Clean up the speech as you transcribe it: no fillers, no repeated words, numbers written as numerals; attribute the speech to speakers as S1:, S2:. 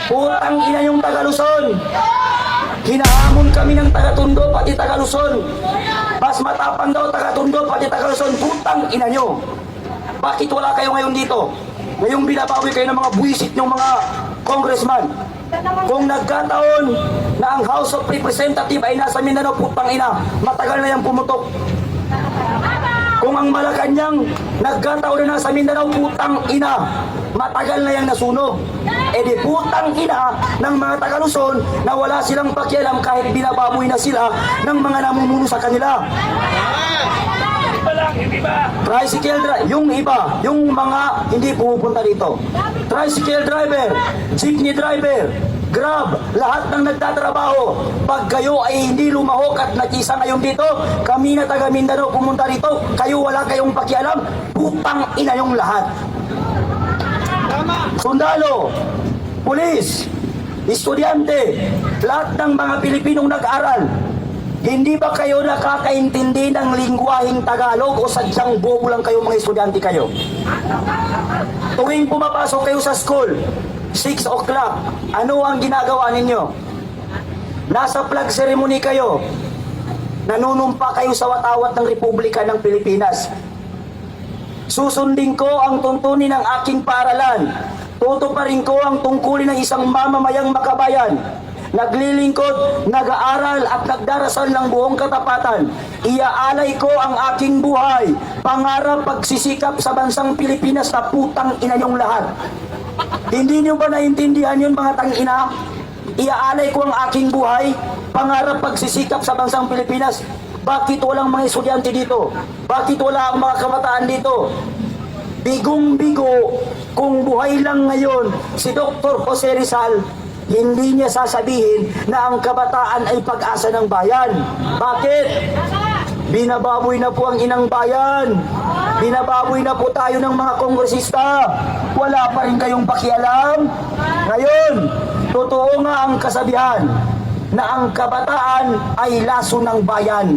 S1: Putang ina yung taga Luzon. Hinahamon kami ng taga Tondo, pati taga Luzon. Mas matapang daw taga Tondo, pati taga Luzon. Putang ina nyo. Bakit wala kayo ngayon dito? Ngayong binabawi kayo ng mga buwisit ng mga congressman. Kung nagkataon na ang House of Representative ay nasa Mindanao, putang ina, matagal na yung pumutok. Kung ang Malacanang nagkataon na nasa Mindanao, putang ina, matagal na yung nasunog. E di putang ina ng mga taga Luzon na wala silang pakialam kahit binababoy na sila ng mga namumuno sa kanila. Tricycle driver, yung iba, yung mga hindi pumupunta dito. Tricycle driver, jeepney driver, Grab, lahat ng nagtatrabaho. Pag kayo ay hindi lumahok at nakisa ngayon dito, kami na taga Mindanao pumunta dito, kayo wala kayong pakialam, putang ina yung lahat. Sundalo, pulis, estudyante, lahat ng mga Pilipinong nag-aral. Hindi ba kayo nakakaintindi ng lingwaheng Tagalog o sadyang bobo lang kayo mga estudyante kayo? Tuwing pumapasok kayo sa school, 6 o'clock, ano ang ginagawa ninyo? Nasa flag ceremony kayo, nanunumpa kayo sa watawat ng Republika ng Pilipinas. Susundin ko ang tuntunin ng aking paaralan. Tutuparin ko ang tungkulin ng isang mamamayang makabayan. Naglilingkod, nag-aaral at nagdarasal ng buong katapatan. Iaalay ko ang aking buhay, pangarap, pagsisikap sa bansang Pilipinas na putang ina niyong lahat. Hindi niyo ba naintindihan yun mga tangina? Iaalay ko ang aking buhay, pangarap, pagsisikap sa bansang Pilipinas. Bakit walang mga estudyante dito? Bakit wala ang mga kabataan dito? Bigong-bigo, kung buhay lang ngayon si Dr. Jose Rizal, hindi niya sasabihin na ang kabataan ay pag-asa ng bayan. Bakit? Binababoy na po ang inang bayan. Binababoy na po tayo ng mga kongresista. Wala pa rin kayong pakialam. Ngayon, totoo nga ang kasabihan na ang kabataan ay laso ng bayan.